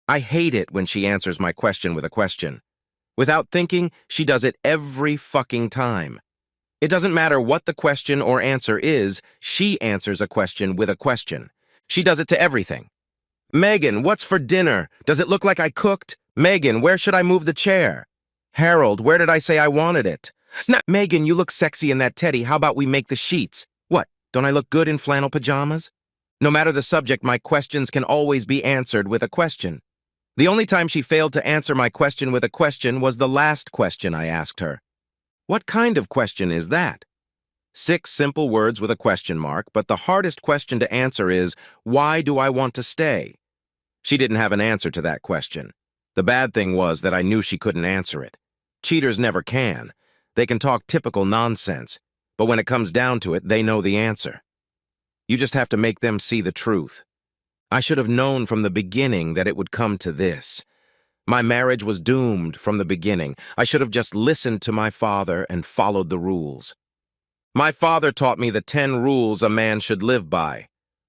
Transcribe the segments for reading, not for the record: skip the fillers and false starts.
I hate it when she answers my question with a question. Without thinking, she does it every fucking time. It doesn't matter what the question or answer is, she answers a question with a question. She does it to everything. Megan, what's for dinner? Does it look like I cooked? Megan, where should I move the chair? Harold, where did I say I wanted it? Snap, Megan, you look sexy in that teddy. How about we make the sheets? What, don't I look good in flannel pajamas? No matter the subject, my questions can always be answered with a question. The only time she failed to answer my question with a question was the last question I asked her. What kind of question is that? 6 simple words with a question mark, but the hardest question to answer is, why do I want to stay? She didn't have an answer to that question. The bad thing was that I knew she couldn't answer it. Cheaters never can. They can talk typical nonsense, but when it comes down to it, they know the answer. You just have to make them see the truth. I should have known from the beginning that it would come to this. My marriage was doomed from the beginning. I should have just listened to my father and followed the rules. My father taught me the 10 rules a man should live by.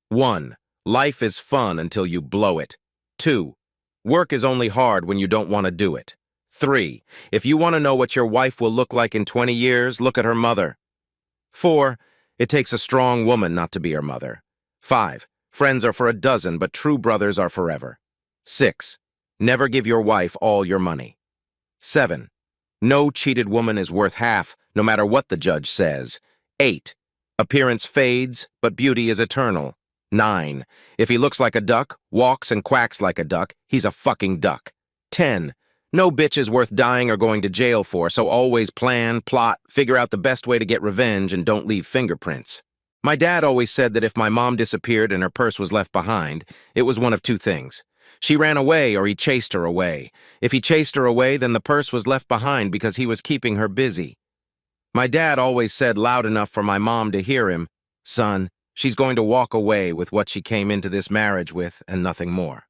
1. Life is fun until you blow it. 2. Work is only hard when you don't want to do it. 3. If you want to know what your wife will look like in 20 years, look at her mother. 4. It takes a strong woman not to be her mother. 5. Friends are for a dozen, but true brothers are forever. 6. Never give your wife all your money. 7. No cheated woman is worth half, no matter what the judge says. 8. Appearance fades, but beauty is eternal. 9. If he looks like a duck, walks and quacks like a duck, he's a fucking duck. 10. No bitch is worth dying or going to jail for, so always plan, plot, figure out the best way to get revenge, and don't leave fingerprints. My dad always said that if my mom disappeared and her purse was left behind, it was one of 2 things. She ran away or he chased her away. If he chased her away, then the purse was left behind because he was keeping her busy. My dad always said loud enough for my mom to hear him, "Son, she's going to walk away with what she came into this marriage with and nothing more."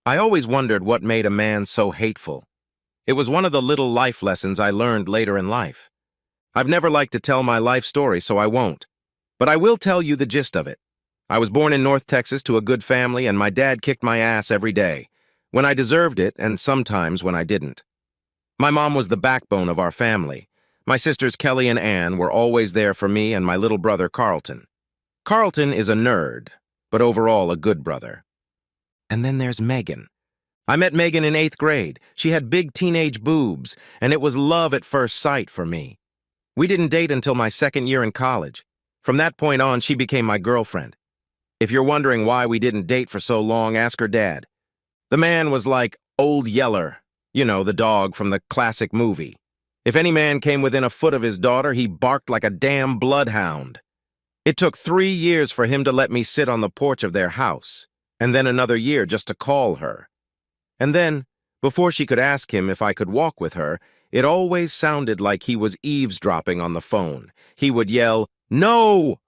I always wondered what made a man so hateful. It was one of the little life lessons I learned later in life. I've never liked to tell my life story, so I won't. But I will tell you the gist of it. I was born in North Texas to a good family, and my dad kicked my ass every day, when I deserved it and sometimes when I didn't. My mom was the backbone of our family. My sisters Kelly and Ann were always there for me and my little brother Carlton. Carlton is a nerd, but overall a good brother. And then there's Megan. I met Megan in 8th grade. She had big teenage boobs, and it was love at first sight for me. We didn't date until my 2nd year in college. From that point on, she became my girlfriend. If you're wondering why we didn't date for so long, ask her dad. The man was like Old Yeller, you know, the dog from the classic movie. If any man came within a foot of his daughter, he barked like a damn bloodhound. It took 3 years for him to let me sit on the porch of their house, and then another year just to call her. And then, before she could ask him if I could walk with her, it always sounded like he was eavesdropping on the phone. He would yell, "No!"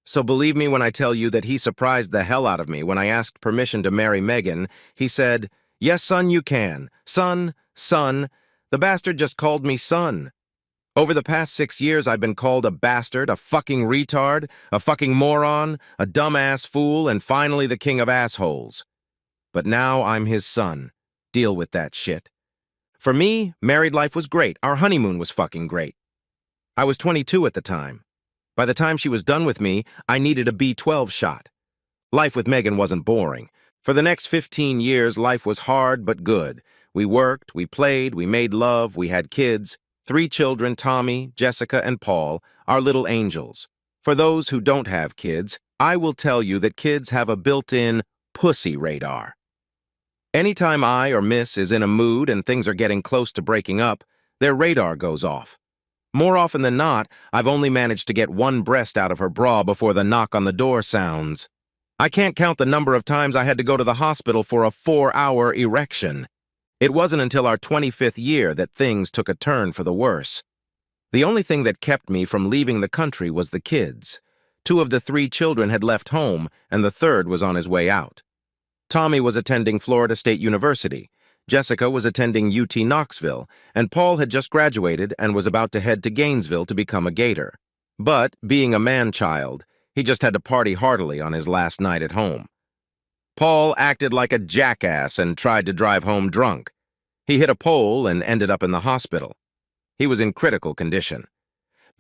So believe me when I tell you that he surprised the hell out of me when I asked permission to marry Megan. He said, "Yes, son, you can. Son, son." The bastard just called me son. Over the past 6 years, I've been called a bastard, a fucking retard, a fucking moron, a dumbass fool, and finally the king of assholes. But now I'm his son. Deal with that shit. For me, married life was great. Our honeymoon was fucking great. I was 22 at the time. By the time she was done with me, I needed a B12 shot. Life with Megan wasn't boring. For the next 15 years, life was hard but good. We worked, we played, we made love, we had kids. 3 children, Tommy, Jessica, and Paul, our little angels. For those who don't have kids, I will tell you that kids have a built-in pussy radar. Anytime I or Miss is in a mood and things are getting close to breaking up, their radar goes off. More often than not, I've only managed to get one breast out of her bra before the knock on the door sounds. I can't count the number of times I had to go to the hospital for a 4-hour erection. It wasn't until our 25th year that things took a turn for the worse. The only thing that kept me from leaving the country was the kids. 2 of the 3 children had left home, and the 3rd was on his way out. Tommy was attending Florida State University. Jessica was attending UT Knoxville, and Paul had just graduated and was about to head to Gainesville to become a Gator. But, being a man-child, he just had to party heartily on his last night at home. Paul acted like a jackass and tried to drive home drunk. He hit a pole and ended up in the hospital. He was in critical condition.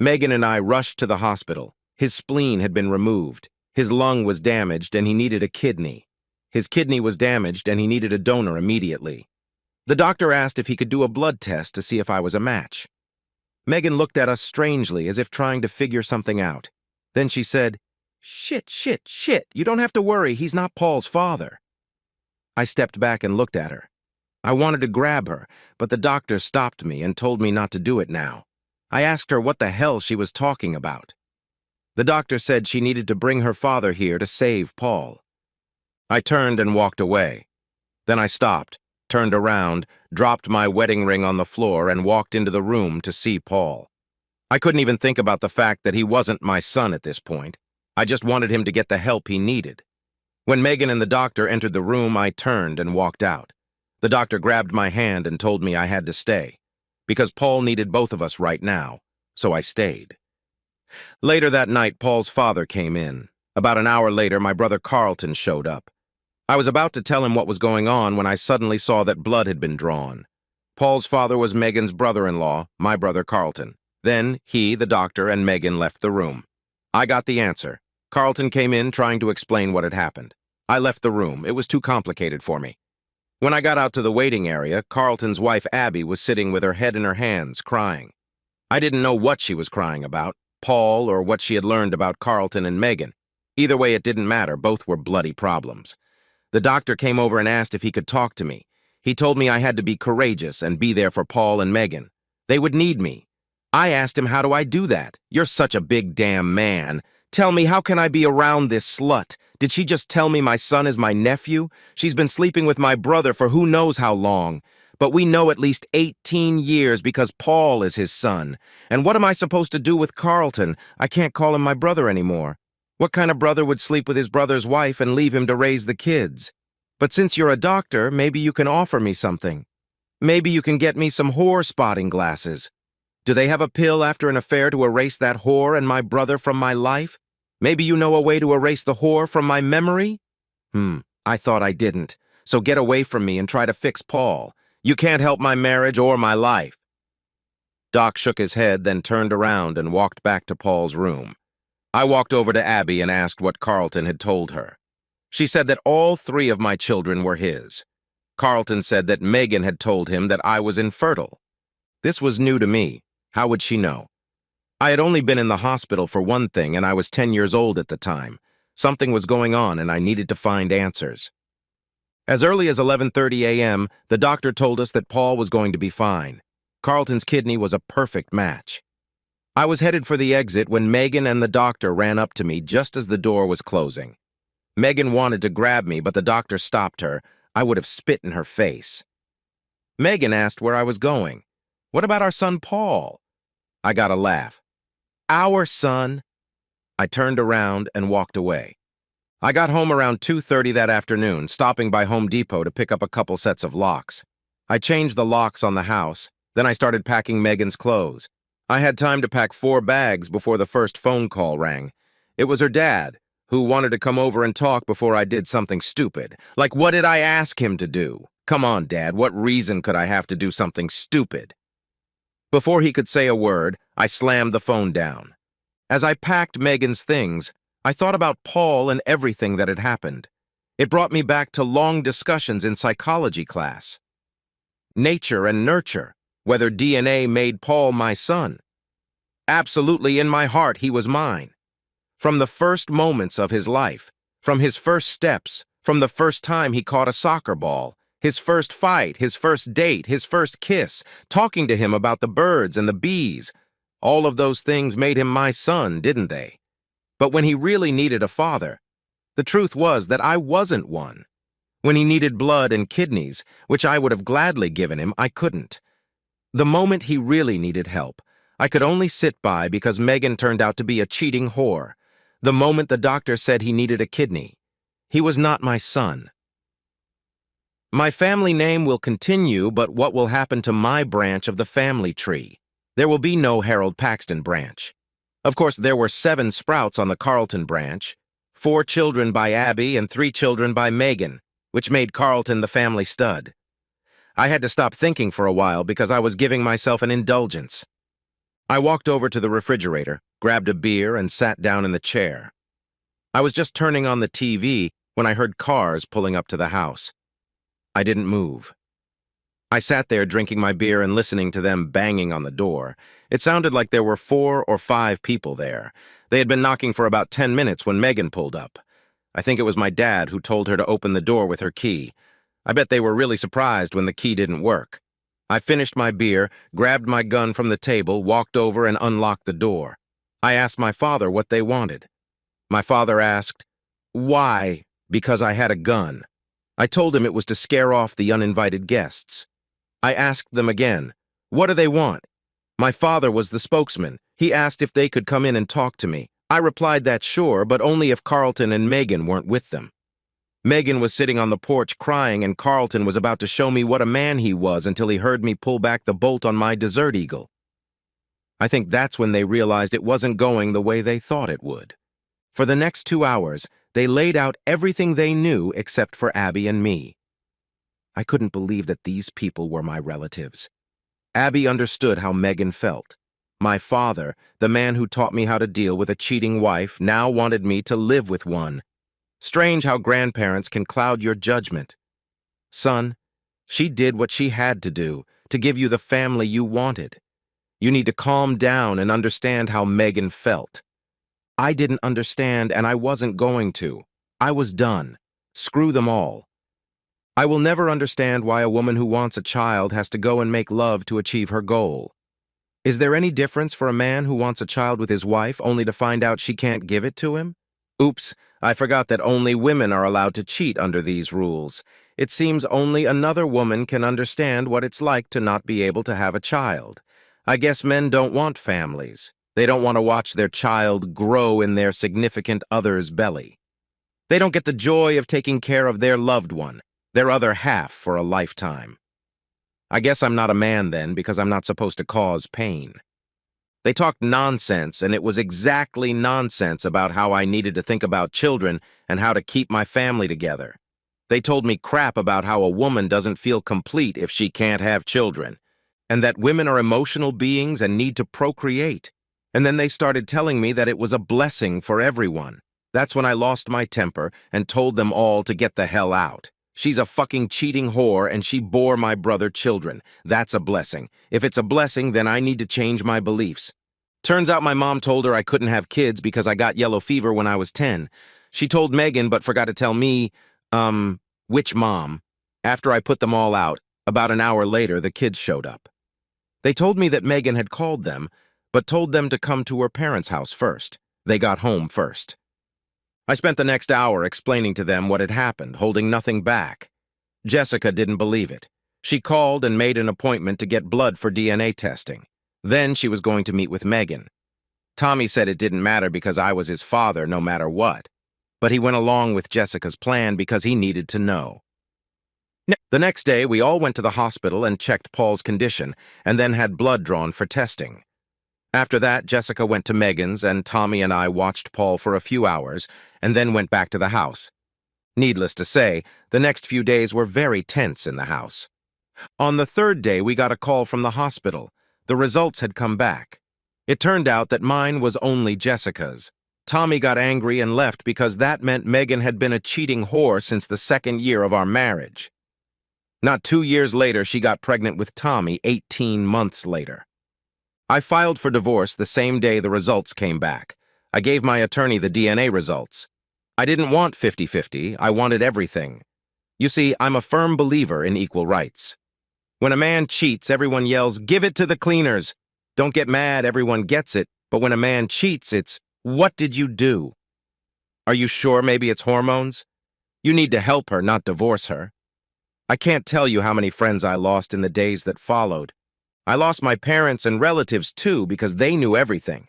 Megan and I rushed to the hospital. His spleen had been removed. His lung was damaged and he needed a kidney. His kidney was damaged and he needed a donor immediately. The doctor asked if he could do a blood test to see if I was a match. Megan looked at us strangely as if trying to figure something out. Then she said, "Shit, you don't have to worry, he's not Paul's father." I stepped back and looked at her. I wanted to grab her, but the doctor stopped me and told me not to do it now. I asked her what the hell she was talking about. The doctor said she needed to bring her father here to save Paul. I turned and walked away. Then I stopped, turned around, dropped my wedding ring on the floor, and walked into the room to see Paul. I couldn't even think about the fact that he wasn't my son at this point. I just wanted him to get the help he needed. When Megan and the doctor entered the room, I turned and walked out. The doctor grabbed my hand and told me I had to stay, because Paul needed both of us right now, so I stayed. Later that night, Paul's father came in. About an hour later, my brother Carlton showed up. I was about to tell him what was going on when I suddenly saw that blood had been drawn. Paul's father was Megan's brother-in-law, my brother Carlton. Then he, the doctor, and Megan left the room. I got the answer. Carlton came in trying to explain what had happened. I left the room. It was too complicated for me. When I got out to the waiting area, Carlton's wife Abby was sitting with her head in her hands, crying. I didn't know what she was crying about, Paul or what she had learned about Carlton and Megan. Either way, it didn't matter. Both were bloody problems. The doctor came over and asked if he could talk to me. He told me I had to be courageous and be there for Paul and Megan. They would need me. I asked him, how do I do that? You're such a big damn man. Tell me, how can I be around this slut? Did she just tell me my son is my nephew? She's been sleeping with my brother for who knows how long. But we know at least 18 years because Paul is his son. And what am I supposed to do with Carlton? I can't call him my brother anymore. What kind of brother would sleep with his brother's wife and leave him to raise the kids? But since you're a doctor, maybe you can offer me something. Maybe you can get me some whore spotting glasses. Do they have a pill after an affair to erase that whore and my brother from my life? Maybe you know a way to erase the whore from my memory? I thought I didn't. So get away from me and try to fix Paul. You can't help my marriage or my life. Doc shook his head, then turned around and walked back to Paul's room. I walked over to Abby and asked what Carlton had told her. She said that all 3 of my children were his. Carlton said that Megan had told him that I was infertile. This was new to me. How would she know? I had only been in the hospital for one thing, and I was 10 years old at the time. Something was going on, and I needed to find answers. As early as 11:30 a.m., the doctor told us that Paul was going to be fine. Carlton's kidney was a perfect match. I was headed for the exit when Megan and the doctor ran up to me just as the door was closing. Megan wanted to grab me, but the doctor stopped her. I would have spit in her face. Megan asked where I was going. What about our son Paul? I got a laugh. Our son? I turned around and walked away. I got home around 2:30 that afternoon, stopping by Home Depot to pick up a couple sets of locks. I changed the locks on the house, then I started packing Megan's clothes. I had time to pack 4 bags before the first phone call rang. It was her dad, who wanted to come over and talk before I did something stupid. Like, what did I ask him to do? Come on, Dad, what reason could I have to do something stupid? Before he could say a word, I slammed the phone down. As I packed Megan's things, I thought about Paul and everything that had happened. It brought me back to long discussions in psychology class. Nature and nurture, whether DNA made Paul my son. Absolutely, in my heart, he was mine. From the first moments of his life, from his first steps, from the first time he caught a soccer ball, his first fight, his first date, his first kiss, talking to him about the birds and the bees. All of those things made him my son, didn't they? But when he really needed a father, the truth was that I wasn't one. When he needed blood and kidneys, which I would have gladly given him, I couldn't. The moment he really needed help, I could only sit by because Megan turned out to be a cheating whore. The moment the doctor said he needed a kidney, he was not my son. My family name will continue, but what will happen to my branch of the family tree? There will be no Harold Paxton branch. Of course, there were 7 sprouts on the Carlton branch, 4 children by Abby and 3 children by Megan, which made Carlton the family stud. I had to stop thinking for a while because I was giving myself an indulgence. I walked over to the refrigerator, grabbed a beer, and sat down in the chair. I was just turning on the TV when I heard cars pulling up to the house. I didn't move. I sat there drinking my beer and listening to them banging on the door. It sounded like there were 4 or 5 people there. They had been knocking for about 10 minutes when Megan pulled up. I think it was my dad who told her to open the door with her key. I bet they were really surprised when the key didn't work. I finished my beer, grabbed my gun from the table, walked over and unlocked the door. I asked my father what they wanted. My father asked, "Why?" Because I had a gun. I told him it was to scare off the uninvited guests. I asked them again, "What do they want?" My father was the spokesman. He asked if they could come in and talk to me. I replied that sure, but only if Carlton and Megan weren't with them. Megan was sitting on the porch crying, and Carlton was about to show me what a man he was until he heard me pull back the bolt on my Desert Eagle. I think that's when they realized it wasn't going the way they thought it would. For the next 2 hours, they laid out everything they knew except for Abby and me. I couldn't believe that these people were my relatives. Abby understood how Megan felt. My father, the man who taught me how to deal with a cheating wife, now wanted me to live with one. Strange how grandparents can cloud your judgment. Son, she did what she had to do to give you the family you wanted. You need to calm down and understand how Megan felt. I didn't understand, and I wasn't going to. I was done. Screw them all. I will never understand why a woman who wants a child has to go and make love to achieve her goal. Is there any difference for a man who wants a child with his wife only to find out she can't give it to him? Oops, I forgot that only women are allowed to cheat under these rules. It seems only another woman can understand what it's like to not be able to have a child. I guess men don't want families. They don't want to watch their child grow in their significant other's belly. They don't get the joy of taking care of their loved one, their other half, for a lifetime. I guess I'm not a man then because I'm not supposed to cause pain. They talked nonsense, and it was exactly nonsense about how I needed to think about children and how to keep my family together. They told me crap about how a woman doesn't feel complete if she can't have children, and that women are emotional beings and need to procreate. And then they started telling me that it was a blessing for everyone. That's when I lost my temper and told them all to get the hell out. She's a fucking cheating whore, and she bore my brother children. That's a blessing. If it's a blessing, then I need to change my beliefs. Turns out my mom told her I couldn't have kids because I got yellow fever when I was 10. She told Megan but forgot to tell me, which mom. After I put them all out, about an hour later, the kids showed up. They told me that Megan had called them, but told them to come to her parents' house first. They got home first. I spent the next hour explaining to them what had happened, holding nothing back. Jessica didn't believe it. She called and made an appointment to get blood for DNA testing. Then she was going to meet with Megan. Tommy said it didn't matter because I was his father no matter what. But he went along with Jessica's plan because he needed to know. The next day, we all went to the hospital and checked Paul's condition, and then had blood drawn for testing. After that, Jessica went to Megan's, and Tommy and I watched Paul for a few hours, and then went back to the house. Needless to say, the next few days were very tense in the house. On the 3rd day, we got a call from the hospital. The results had come back. It turned out that mine was only Jessica's. Tommy got angry and left because that meant Megan had been a cheating whore since the 2nd year of our marriage. Not 2 years later, she got pregnant with Tommy 18 months later. I filed for divorce the same day the results came back. I gave my attorney the DNA results. I didn't want 50-50, I wanted everything. You see, I'm a firm believer in equal rights. When a man cheats, everyone yells, "Give it to the cleaners." Don't get mad, everyone gets it. But when a man cheats, it's, "What did you do?" Are you sure maybe it's hormones? You need to help her, not divorce her. I can't tell you how many friends I lost in the days that followed. I lost my parents and relatives too because they knew everything.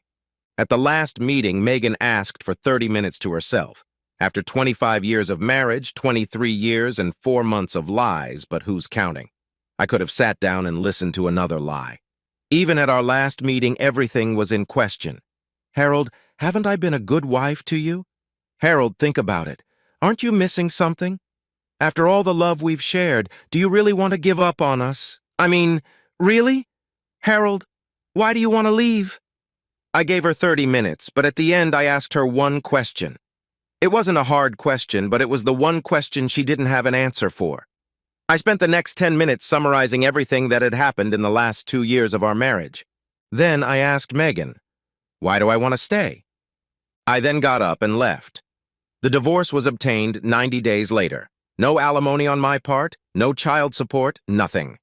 At the last meeting, Megan asked for 30 minutes to herself. After 25 years of marriage, 23 years, and 4 months of lies, but who's counting? I could have sat down and listened to another lie. Even at our last meeting, everything was in question. "Harold, haven't I been a good wife to you?" Harold, think about it. Aren't you missing something? After all the love we've shared, do you really want to give up on us? I mean, really? Harold, why do you want to leave? I gave her 30 minutes, but at the end I asked her one question. It wasn't a hard question, but it was the one question she didn't have an answer for. I spent the next 10 minutes summarizing everything that had happened in the last 2 years of our marriage. Then I asked Megan, why do I want to stay? I then got up and left. The divorce was obtained 90 days later. No alimony on my part, no child support, nothing.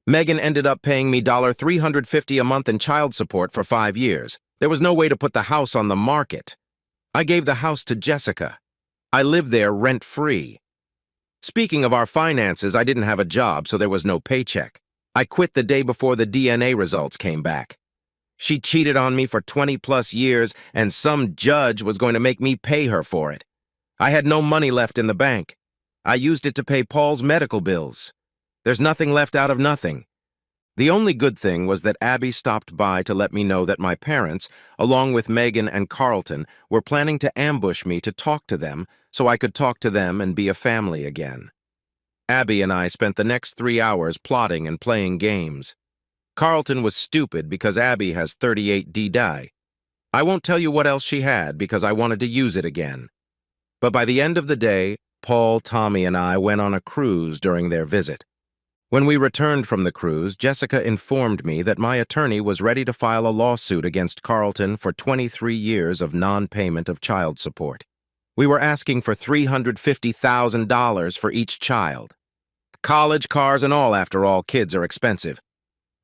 Megan ended up paying me $350 a month in child support for 5 years. There was no way to put the house on the market. I gave the house to Jessica. I lived there rent-free. Speaking of our finances, I didn't have a job, so there was no paycheck. I quit the day before the DNA results came back. She cheated on me for 20-plus years, and some judge was going to make me pay her for it. I had no money left in the bank. I used it to pay Paul's medical bills. There's nothing left out of nothing. The only good thing was that Abby stopped by to let me know that my parents, along with Megan and Carlton, were planning to ambush me to talk to them so I could talk to them and be a family again. Abby and I spent the next 3 hours plotting and playing games. Carlton was stupid because Abby has 38 D-die. I won't tell you what else she had because I wanted to use it again. But by the end of the day, Paul, Tommy, and I went on a cruise during their visit. When we returned from the cruise, Jessica informed me that my attorney was ready to file a lawsuit against Carlton for 23 years of non-payment of child support. We were asking for $350,000 for each child. College, cars, and all, after all, kids are expensive.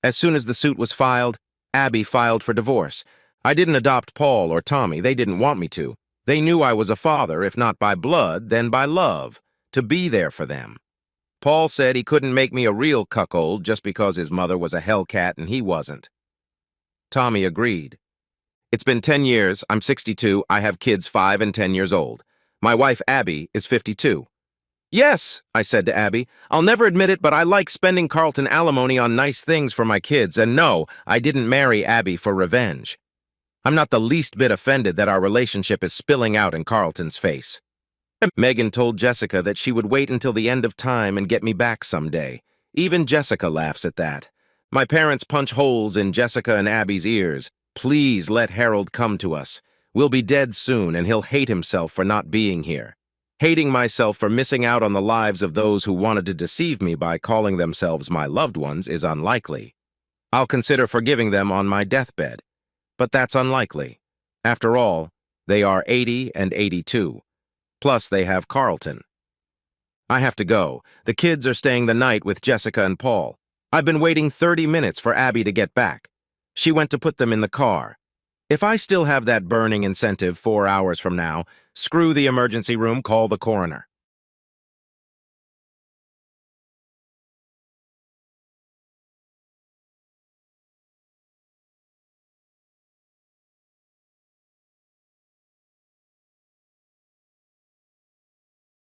As soon as the suit was filed, Abby filed for divorce. I didn't adopt Paul or Tommy. They didn't want me to. They knew I was a father, if not by blood, then by love, to be there for them. Paul said he couldn't make me a real cuckold just because his mother was a hellcat and he wasn't. Tommy agreed. It's been 10 years, I'm 62, I have kids 5 and 10 years old. My wife, Abby, is 52. Yes, I said to Abby, I'll never admit it, but I like spending Carlton alimony on nice things for my kids, and no, I didn't marry Abby for revenge. I'm not the least bit offended that our relationship is spilling out in Carlton's face. Megan told Jessica that she would wait until the end of time and get me back someday. Even Jessica laughs at that. My parents punch holes in Jessica and Abby's ears. Please let Harold come to us. We'll be dead soon, and he'll hate himself for not being here. Hating myself for missing out on the lives of those who wanted to deceive me by calling themselves my loved ones is unlikely. I'll consider forgiving them on my deathbed. But that's unlikely. After all, they are 80 and 82. Plus, they have Carlton. I have to go. The kids are staying the night with Jessica and Paul. I've been waiting 30 minutes for Abby to get back. She went to put them in the car. If I still have that burning incentive 4 hours from now, screw the emergency room, call the coroner.